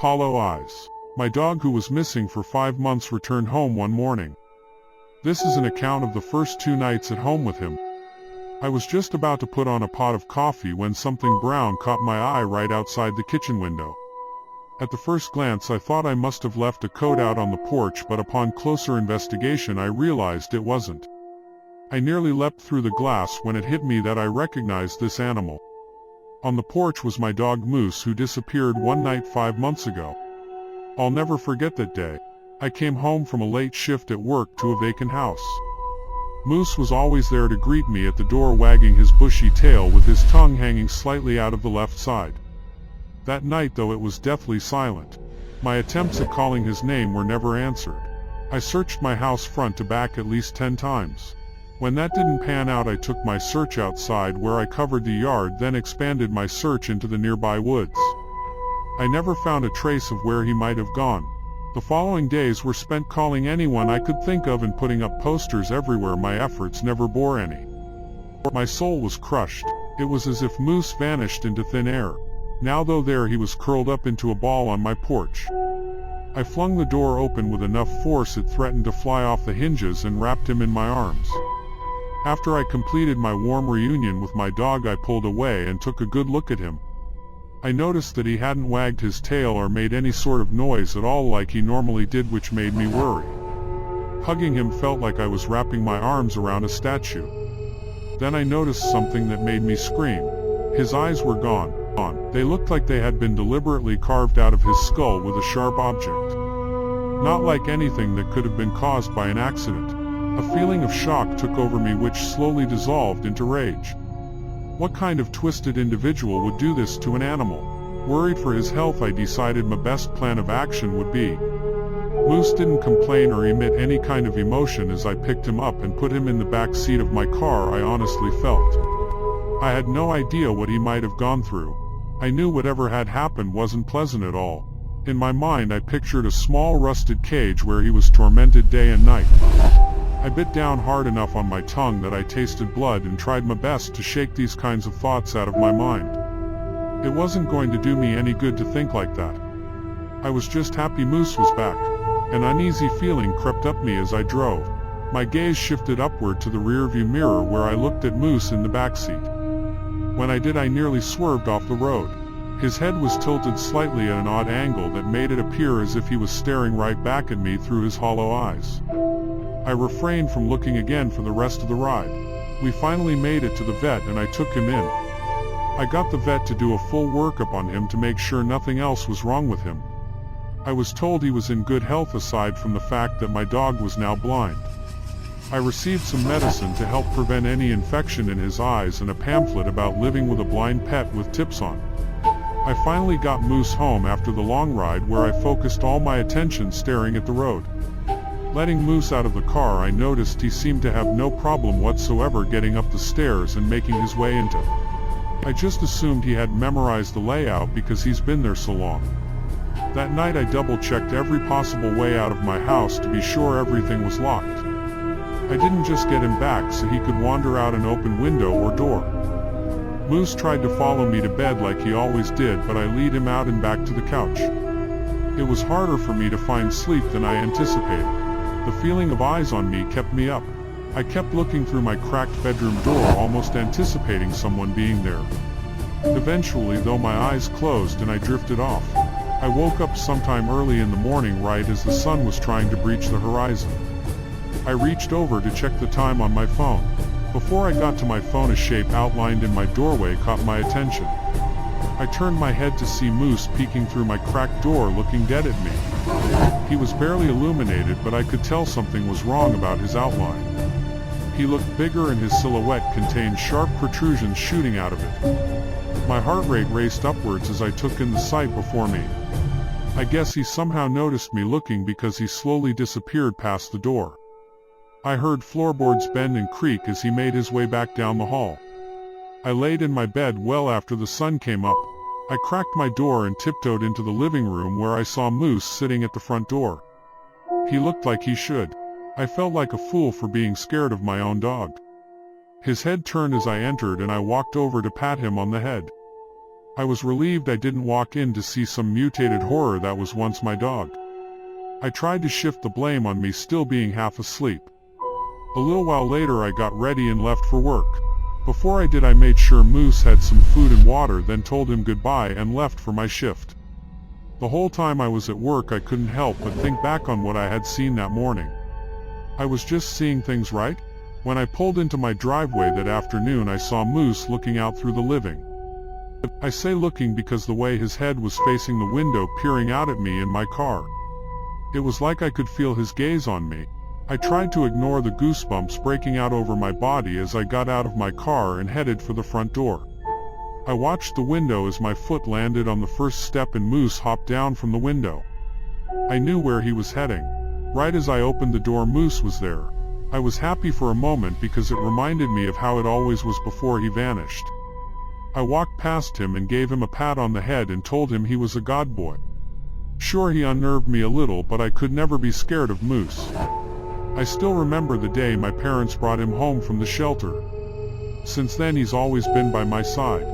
Hollow eyes. My dog, who was missing for 5 months, returned home one morning. This is an account of the first 2 nights at home with him. I was just about to put on a pot of coffee when something brown caught my eye right outside the kitchen window. At the first glance I thought I must have left a coat out on the porch, but upon closer investigation I realized it wasn't. I nearly leapt through the glass when it hit me that I recognized this animal. On the porch was my dog Moose, who disappeared one night 5 months ago. I'll never forget that day. I came home from a late shift at work to a vacant house. Moose was always there to greet me at the door, wagging his bushy tail with his tongue hanging slightly out of the left side. That night, though, it was deathly silent. My attempts at calling his name were never answered. I searched my house front to back at least 10 times. When that didn't pan out, I took my search outside, where I covered the yard, then expanded my search into the nearby woods. I never found a trace of where he might have gone. The following days were spent calling anyone I could think of and putting up posters everywhere. My efforts never bore any. My soul was crushed. It was as if Moose vanished into thin air. Now, though, there he was, curled up into a ball on my porch. I flung the door open with enough force it threatened to fly off the hinges and wrapped him in my arms. After I completed my warm reunion with my dog, I pulled away and took a good look at him. I noticed that he hadn't wagged his tail or made any sort of noise at all like he normally did, which made me worry. Hugging him felt like I was wrapping my arms around a statue. Then I noticed something that made me scream. His eyes were gone. They looked like they had been deliberately carved out of his skull with a sharp object. Not like anything that could have been caused by an accident. A feeling of shock took over me, which slowly dissolved into rage. What kind of twisted individual would do this to an animal? Worried for his health, I decided my best plan of action would be. Moose didn't complain or emit any kind of emotion as I picked him up and put him in the back seat of my car. I honestly felt I had no idea what he might have gone through. I knew whatever had happened wasn't pleasant at all. In my mind I pictured a small rusted cage where he was tormented day and night. I bit down hard enough on my tongue that I tasted blood and tried my best to shake these kinds of thoughts out of my mind. It wasn't going to do me any good to think like that. I was just happy Moose was back. An uneasy feeling crept up me as I drove. My gaze shifted upward to the rearview mirror, where I looked at Moose in the backseat. When I did, I nearly swerved off the road. His head was tilted slightly at an odd angle that made it appear as if he was staring right back at me through his hollow eyes. I refrained from looking again for the rest of the ride. We finally made it to the vet and I took him in. I got the vet to do a full workup on him to make sure nothing else was wrong with him. I was told he was in good health, aside from the fact that my dog was now blind. I received some medicine to help prevent any infection in his eyes and a pamphlet about living with a blind pet with tips on. I finally got Moose home after the long ride, where I focused all my attention staring at the road. Letting Moose out of the car, I noticed he seemed to have no problem whatsoever getting up the stairs and making his way into. I just assumed he had memorized the layout because he's been there so long. That night I double-checked every possible way out of my house to be sure everything was locked. I didn't just get him back so he could wander out an open window or door. Moose tried to follow me to bed like he always did, but I lead him out and back to the couch. It was harder for me to find sleep than I anticipated. The feeling of eyes on me kept me up. I kept looking through my cracked bedroom door, almost anticipating someone being there. Eventually, though, my eyes closed and I drifted off. I woke up sometime early in the morning, right as the sun was trying to breach the horizon. I reached over to check the time on my phone. Before I got to my phone, a shape outlined in my doorway caught my attention. I turned my head to see Moose peeking through my cracked door, looking dead at me. He was barely illuminated, but I could tell something was wrong about his outline. He looked bigger and his silhouette contained sharp protrusions shooting out of it. My heart rate raced upwards as I took in the sight before me. I guess he somehow noticed me looking, because he slowly disappeared past the door. I heard floorboards bend and creak as he made his way back down the hall. I laid in my bed well after the sun came up. I cracked my door and tiptoed into the living room, where I saw Moose sitting at the front door. He looked like he should. I felt like a fool for being scared of my own dog. His head turned as I entered and I walked over to pat him on the head. I was relieved I didn't walk in to see some mutated horror that was once my dog. I tried to shift the blame on me still being half asleep. A little while later I got ready and left for work. Before I did, I made sure Moose had some food and water, then told him goodbye and left for my shift. The whole time I was at work I couldn't help but think back on what I had seen that morning. I was just seeing things right? When I pulled into my driveway that afternoon I saw Moose looking out through the living. I say looking because the way his head was facing the window peering out at me in my car. It was like I could feel his gaze on me. I tried to ignore the goosebumps breaking out over my body as I got out of my car and headed for the front door. I watched the window as my foot landed on the first step and Moose hopped down from the window. I knew where he was heading. Right as I opened the door, Moose was there. I was happy for a moment because it reminded me of how it always was before he vanished. I walked past him and gave him a pat on the head and told him he was a god boy. Sure, he unnerved me a little, but I could never be scared of Moose. I still remember the day my parents brought him home from the shelter. Since then he's always been by my side.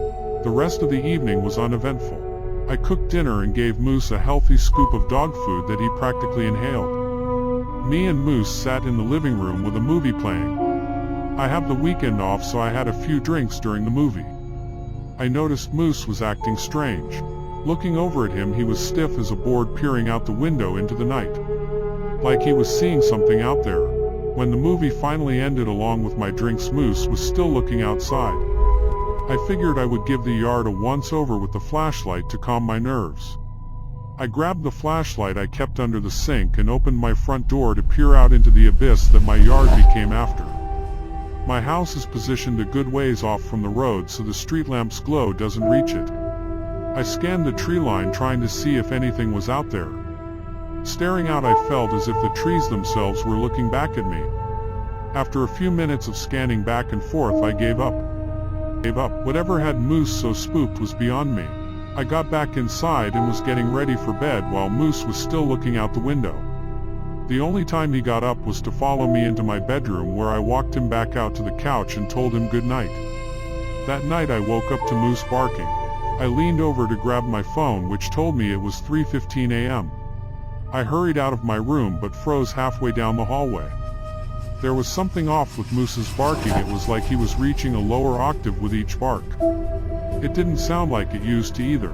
The rest of the evening was uneventful. I cooked dinner and gave Moose a healthy scoop of dog food that he practically inhaled. Me and Moose sat in the living room with a movie playing. I have the weekend off, so I had a few drinks during the movie. I noticed Moose was acting strange. Looking over at him, he was stiff as a board, peering out the window into the night. Like he was seeing something out there. When the movie finally ended along with my drinks, Moose was still looking outside. I figured I would give the yard a once-over with the flashlight to calm my nerves. I grabbed the flashlight I kept under the sink and opened my front door to peer out into the abyss that my yard became after. My house is positioned a good ways off from the road, so the street lamp's glow doesn't reach it. I scanned the tree line trying to see if anything was out there. Staring out, I felt as if the trees themselves were looking back at me. After a few minutes of scanning back and forth, I gave up. Whatever had Moose so spooked was beyond me. I got back inside and was getting ready for bed while Moose was still looking out the window. The only time he got up was to follow me into my bedroom, where I walked him back out to the couch and told him good night. That night I woke up to Moose barking. I leaned over to grab my phone, which told me it was 3:15 a.m. I hurried out of my room but froze halfway down the hallway. There was something off with Moose's barking. It was like he was reaching a lower octave with each bark. It didn't sound like it used to either.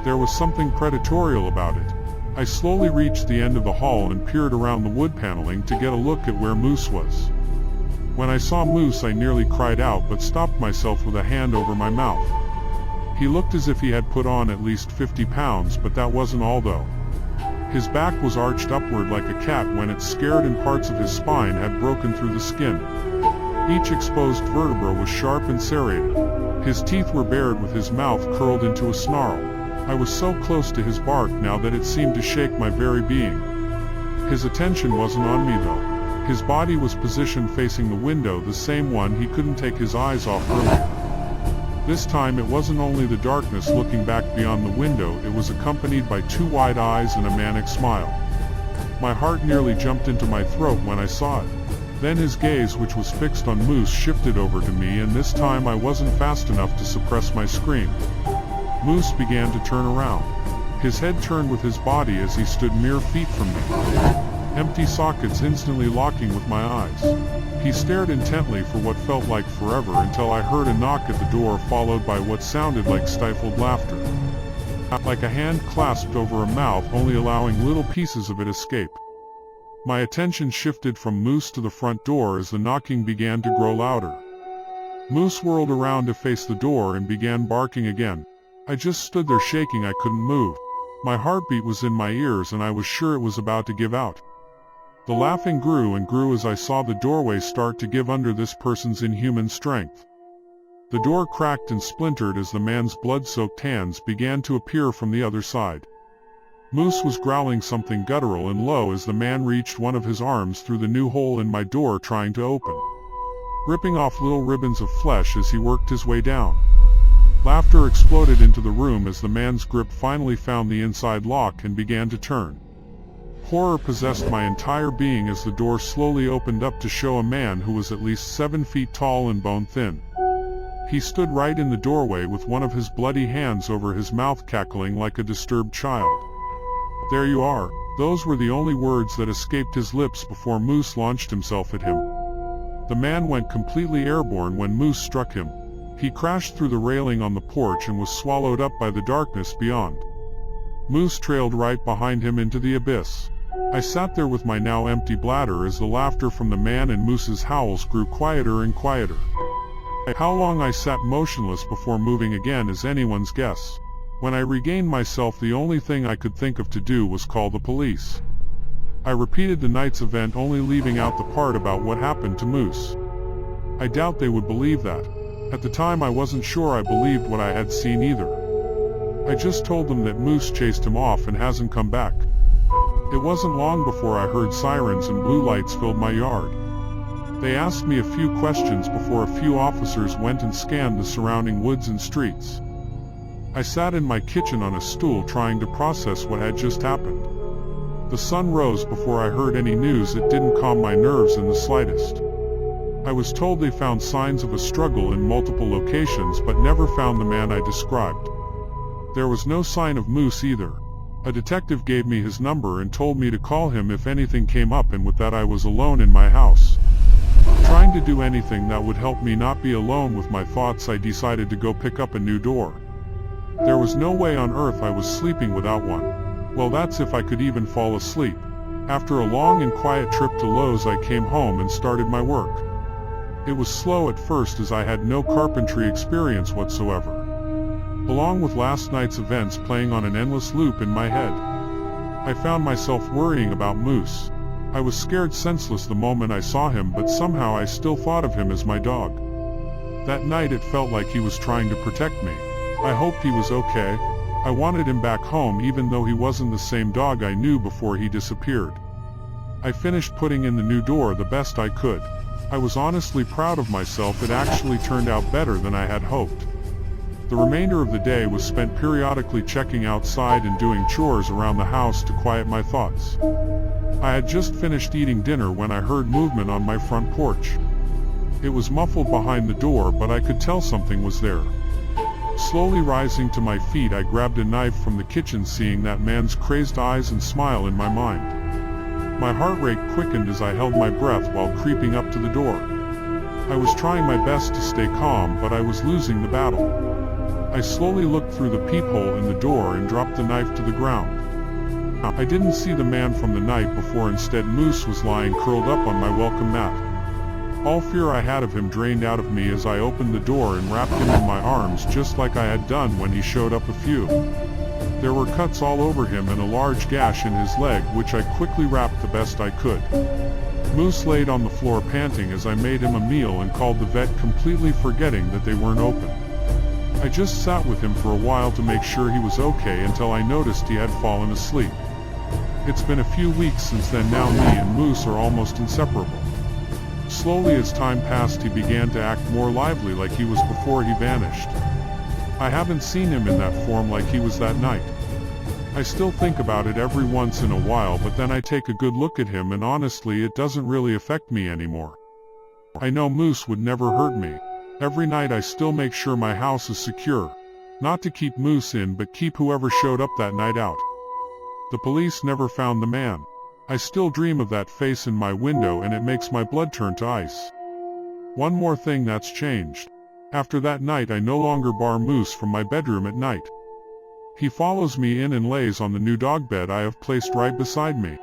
There was something predatorial about it. I slowly reached the end of the hall and peered around the wood paneling to get a look at where Moose was. When I saw Moose, I nearly cried out but stopped myself with a hand over my mouth. He looked as if he had put on at least 50 pounds, but that wasn't all though. His back was arched upward like a cat when it's scared, and parts of his spine had broken through the skin. Each exposed vertebra was sharp and serrated. His teeth were bared with his mouth curled into a snarl. I was so close to his bark now that it seemed to shake my very being. His attention wasn't on me though. His body was positioned facing the window, the same one he couldn't take his eyes off earlier. This time it wasn't only the darkness looking back beyond the window, it was accompanied by two wide eyes and a manic smile. My heart nearly jumped into my throat when I saw it. Then his gaze, which was fixed on Moose, shifted over to me, and this time I wasn't fast enough to suppress my scream. Moose began to turn around. His head turned with his body as he stood mere feet from me. Empty sockets instantly locking with my eyes. He stared intently for what felt like forever until I heard a knock at the door, followed by what sounded like stifled laughter. Like a hand clasped over a mouth, only allowing little pieces of it escape. My attention shifted from Moose to the front door as the knocking began to grow louder. Moose whirled around to face the door and began barking again. I just stood there shaking. I couldn't move. My heartbeat was in my ears and I was sure it was about to give out. The laughing grew and grew as I saw the doorway start to give under this person's inhuman strength. The door cracked and splintered as the man's blood-soaked hands began to appear from the other side. Moose was growling something guttural and low as the man reached one of his arms through the new hole in my door, trying to open, ripping off little ribbons of flesh as he worked his way down. Laughter exploded into the room as the man's grip finally found the inside lock and began to turn. Horror possessed my entire being as the door slowly opened up to show a man who was at least 7 feet tall and bone thin. He stood right in the doorway with one of his bloody hands over his mouth, cackling like a disturbed child. "There you are." Those were the only words that escaped his lips before Moose launched himself at him. The man went completely airborne when Moose struck him. He crashed through the railing on the porch and was swallowed up by the darkness beyond. Moose trailed right behind him into the abyss. I sat there with my now empty bladder as the laughter from the man and Moose's howls grew quieter and quieter. How long I sat motionless before moving again is anyone's guess. When I regained myself, the only thing I could think of to do was call the police. I repeated the night's event, only leaving out the part about what happened to Moose. I doubt they would believe that. At the time I wasn't sure I believed what I had seen either. I just told them that Moose chased him off and hasn't come back. It wasn't long before I heard sirens and blue lights filled my yard. They asked me a few questions before a few officers went and scanned the surrounding woods and streets. I sat in my kitchen on a stool trying to process what had just happened. The sun rose before I heard any news. It didn't calm my nerves in the slightest. I was told they found signs of a struggle in multiple locations but never found the man I described. There was no sign of Moose either. A detective gave me his number and told me to call him if anything came up, and with that I was alone in my house. Trying to do anything that would help me not be alone with my thoughts, I decided to go pick up a new door. There was no way on earth I was sleeping without one. Well, that's if I could even fall asleep. After a long and quiet trip to Lowe's, I came home and started my work. It was slow at first as I had no carpentry experience whatsoever. Along with last night's events playing on an endless loop in my head, I found myself worrying about Moose. I was scared senseless the moment I saw him, but somehow I still thought of him as my dog. That night it felt like he was trying to protect me. I hoped he was okay. I wanted him back home, even though he wasn't the same dog I knew before he disappeared. I finished putting in the new door the best I could. I was honestly proud of myself. It actually turned out better than I had hoped. The remainder of the day was spent periodically checking outside and doing chores around the house to quiet my thoughts. I had just finished eating dinner when I heard movement on my front porch. It was muffled behind the door, but I could tell something was there. Slowly rising to my feet, I grabbed a knife from the kitchen, seeing that man's crazed eyes and smile in my mind. My heart rate quickened as I held my breath while creeping up to the door. I was trying my best to stay calm, but I was losing the battle. I slowly looked through the peephole in the door and dropped the knife to the ground. I didn't see the man from the night before. Instead, Moose was lying curled up on my welcome mat. All fear I had of him drained out of me as I opened the door and wrapped him in my arms, just like I had done when he showed up a few. There were cuts all over him and a large gash in his leg, which I quickly wrapped the best I could. Moose laid on the floor panting as I made him a meal and called the vet, completely forgetting that they weren't open. I just sat with him for a while to make sure he was okay, until I noticed he had fallen asleep. It's been a few weeks since then. Now me and Moose are almost inseparable. Slowly as time passed, he began to act more lively like he was before he vanished. I haven't seen him in that form like he was that night. I still think about it every once in a while, but then I take a good look at him and honestly it doesn't really affect me anymore. I know Moose would never hurt me. Every night I still make sure my house is secure. Not to keep Moose in, but keep whoever showed up that night out. The police never found the man. I still dream of that face in my window and it makes my blood turn to ice. One more thing that's changed. After that night I no longer bar Moose from my bedroom at night. He follows me in and lays on the new dog bed I have placed right beside me.